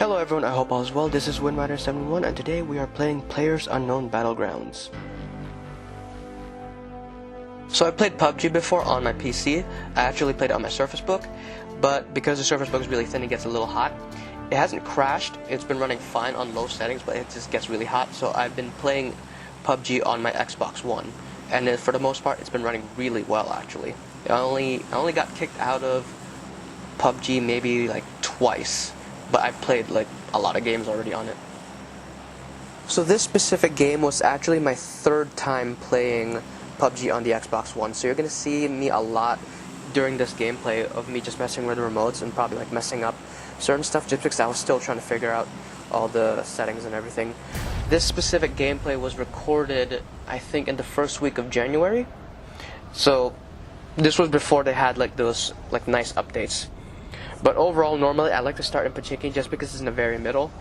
Hello everyone, I hope all is well. This is WinRider71 and today we are playing Players Unknown Battlegrounds. So I played PUBG before on my PC. I actually played it on my Surface Book, but because the Surface Book is really thin, it gets a little hot. It hasn't crashed, it's been running fine on low settings, but it just gets really hot, so I've been playing PUBG on my Xbox One. And for the most part, it's been running really well actually. I only got kicked out of PUBG maybe like twice. But I've played like a lot of games already on it. So this specific game was actually my third time playing PUBG on the Xbox One. So you're going to see me a lot during this gameplay of me just messing with the remotes and probably like messing up certain stuff just because I was still trying to figure out all the settings and everything. This specific gameplay was recorded, I think, in the first week of January. So this was before they had like those like nice updates. But overall, normally I like to start in Pachinki just because it's in the very middle,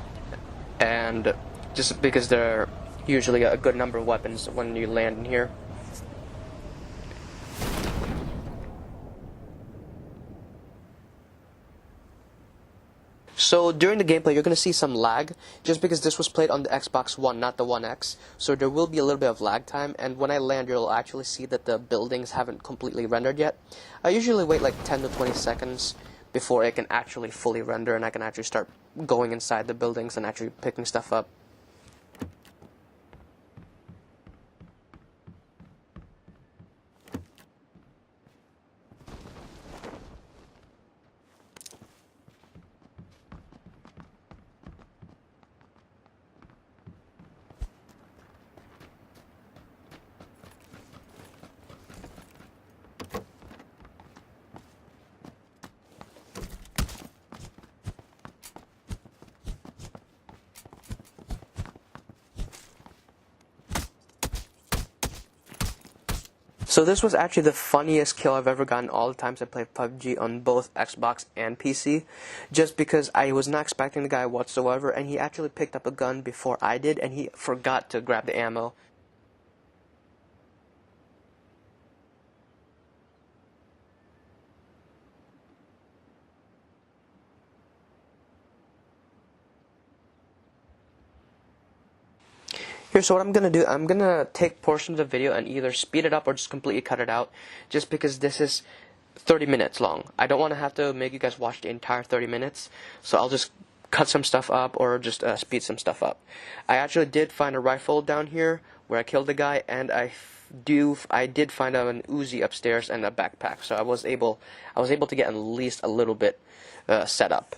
and just because there are usually a good number of weapons when you land in here. So during the gameplay, you're going to see some lag, just because this was played on the Xbox One, not the One X. So there will be a little bit of lag time, and when I land, you'll actually see that the buildings haven't completely rendered yet. I usually wait like 10 to 20 seconds before it can actually fully render and I can actually start going inside the buildings and actually picking stuff up. So this was actually the funniest kill I've ever gotten all the times I played PUBG on both Xbox and PC, just because I was not expecting the guy whatsoever, and he actually picked up a gun before I did, and he forgot to grab the ammo. Here, so what I'm going to do, I'm going to take portions of the video and either speed it up or just completely cut it out, just because this is 30 minutes long. I don't want to have to make you guys watch the entire 30 minutes, so I'll just cut some stuff up or just speed some stuff up. I actually did find a rifle down here where I killed the guy, and I did find an Uzi upstairs and a backpack, so I was able to get at least a little bit set up.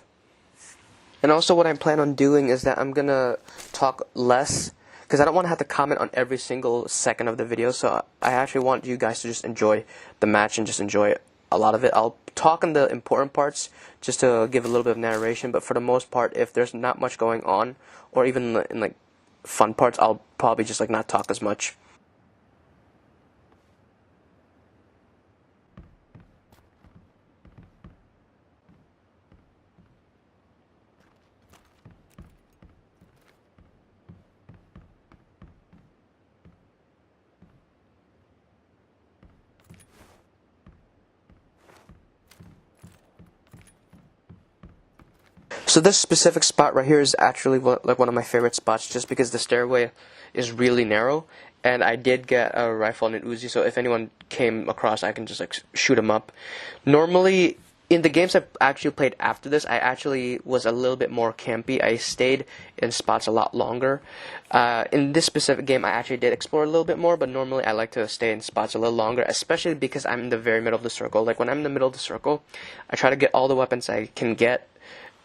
And also what I plan on doing is that I'm going to talk less, because I don't want to have to comment on every single second of the video, so I actually want you guys to just enjoy the match and just enjoy a lot of it. I'll talk on the important parts just to give a little bit of narration, but for the most part, if there's not much going on, or even in like fun parts, I'll probably just like not talk as much. So this specific spot right here is actually one of my favorite spots, just because the stairway is really narrow, and I did get a rifle and an Uzi, so if anyone came across, I can just like shoot them up. Normally, in the games I've actually played after this, I actually was a little bit more campy. I stayed in spots a lot longer. In this specific game, I actually did explore a little bit more, but normally I like to stay in spots a little longer, especially because I'm in the very middle of the circle. Like when I'm in the middle of the circle, I try to get all the weapons I can get.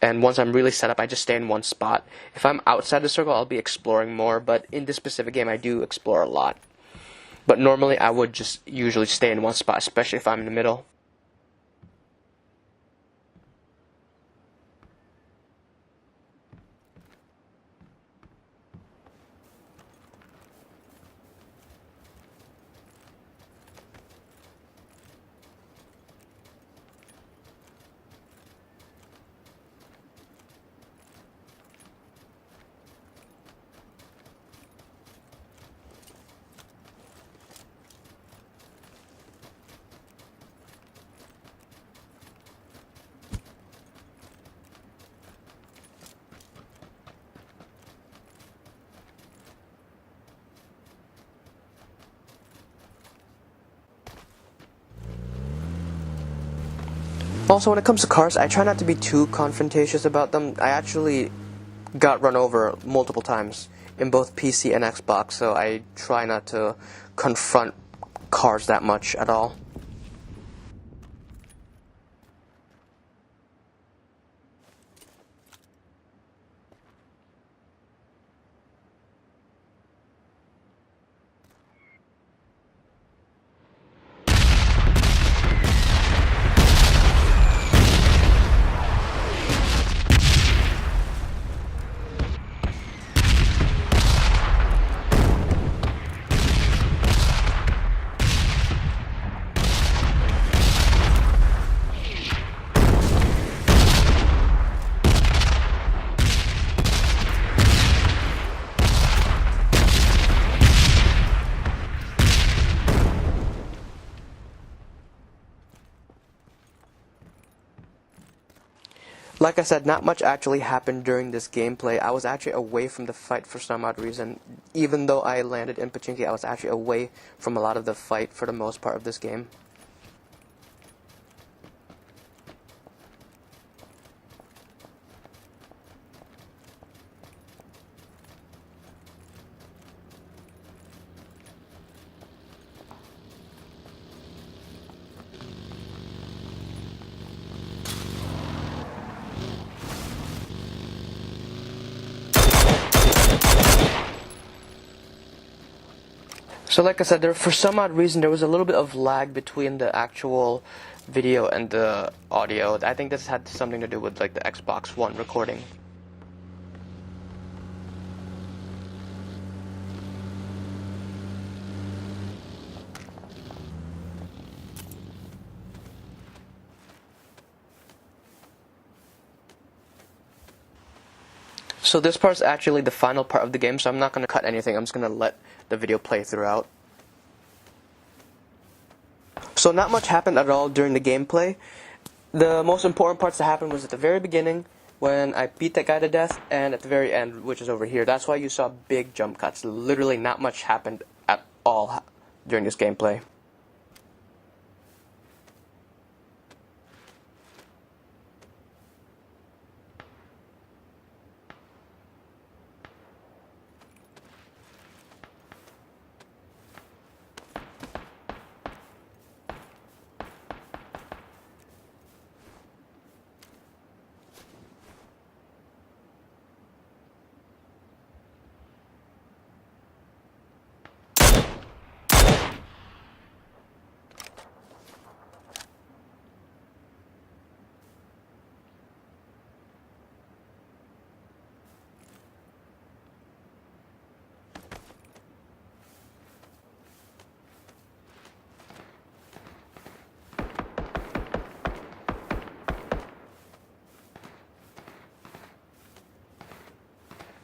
And once I'm really set up, I just stay in one spot. If I'm outside the circle, I'll be exploring more, but in this specific game, I do explore a lot. But normally, I would just usually stay in one spot, especially if I'm in the middle. Also, when it comes to cars, I try not to be too confrontatious about them. I actually got run over multiple times in both PC and Xbox, so I try not to confront cars that much at all. Like I said, not much actually happened during this gameplay. I was actually away from the fight for some odd reason. Even though I landed in Pachinki, I was actually away from a lot of the fight for the most part of this game. So like I said, for some odd reason, there was a little bit of lag between the actual video and the audio. I think this had something to do with like the Xbox One recording. So this part's actually the final part of the game, so I'm not going to cut anything. I'm just going to let the video play throughout. So not much happened at all during the gameplay. The most important parts that happened was at the very beginning, when I beat that guy to death, and at the very end, which is over here. That's why you saw big jump cuts. Literally not much happened at all during this gameplay.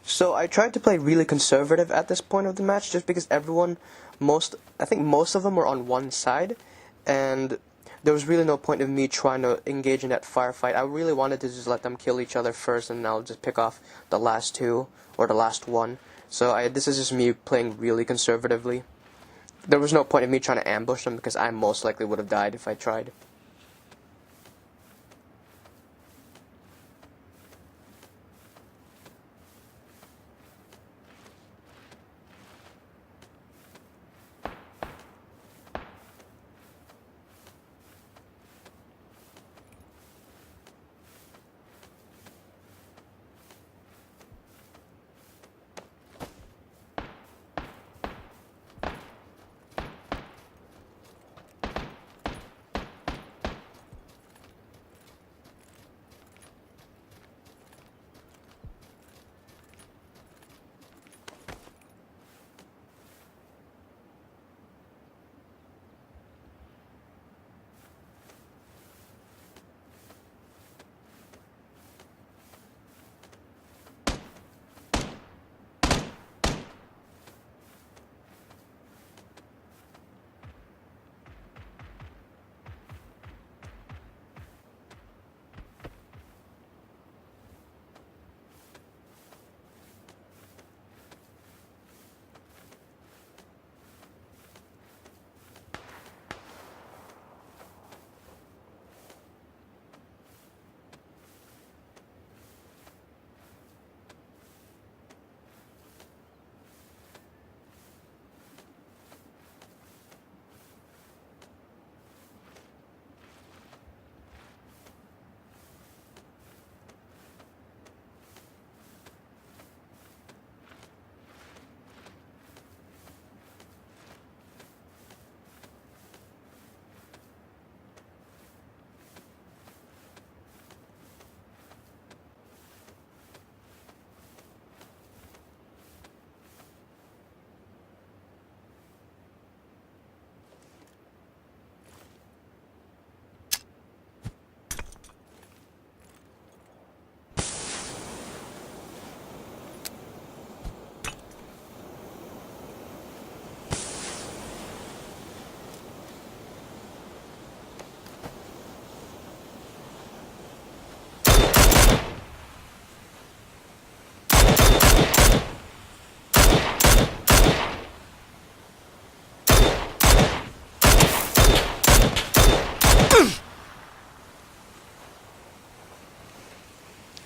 So I tried to play really conservative at this point of the match, just because I think most of them were on one side, and there was really no point of me trying to engage in that firefight. I really wanted to just let them kill each other first, and I'll just pick off the last two, or the last one. So this is just me playing really conservatively. There was no point in me trying to ambush them, because I most likely would have died if I tried.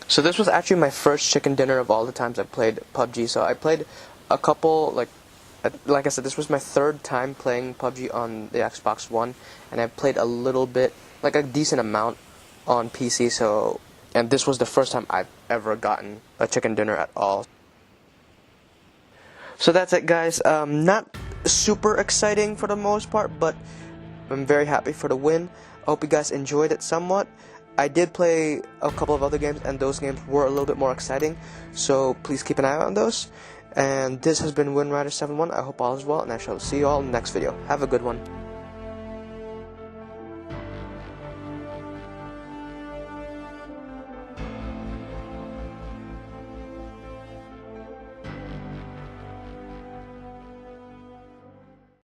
So this was actually my first chicken dinner of all the times I played PUBG. So I played a couple, like I said, this was my third time playing PUBG on the Xbox One, and I played a little bit, like a decent amount, on PC. So, and this was the first time I've ever gotten a chicken dinner at all. So that's it, guys. Not super exciting for the most part, but I'm very happy for the win. I hope you guys enjoyed it somewhat. I did play a couple of other games, and those games were a little bit more exciting, so please keep an eye out on those. And this has been WinRider71. I hope all is well, and I shall see you all in the next video. Have a good one.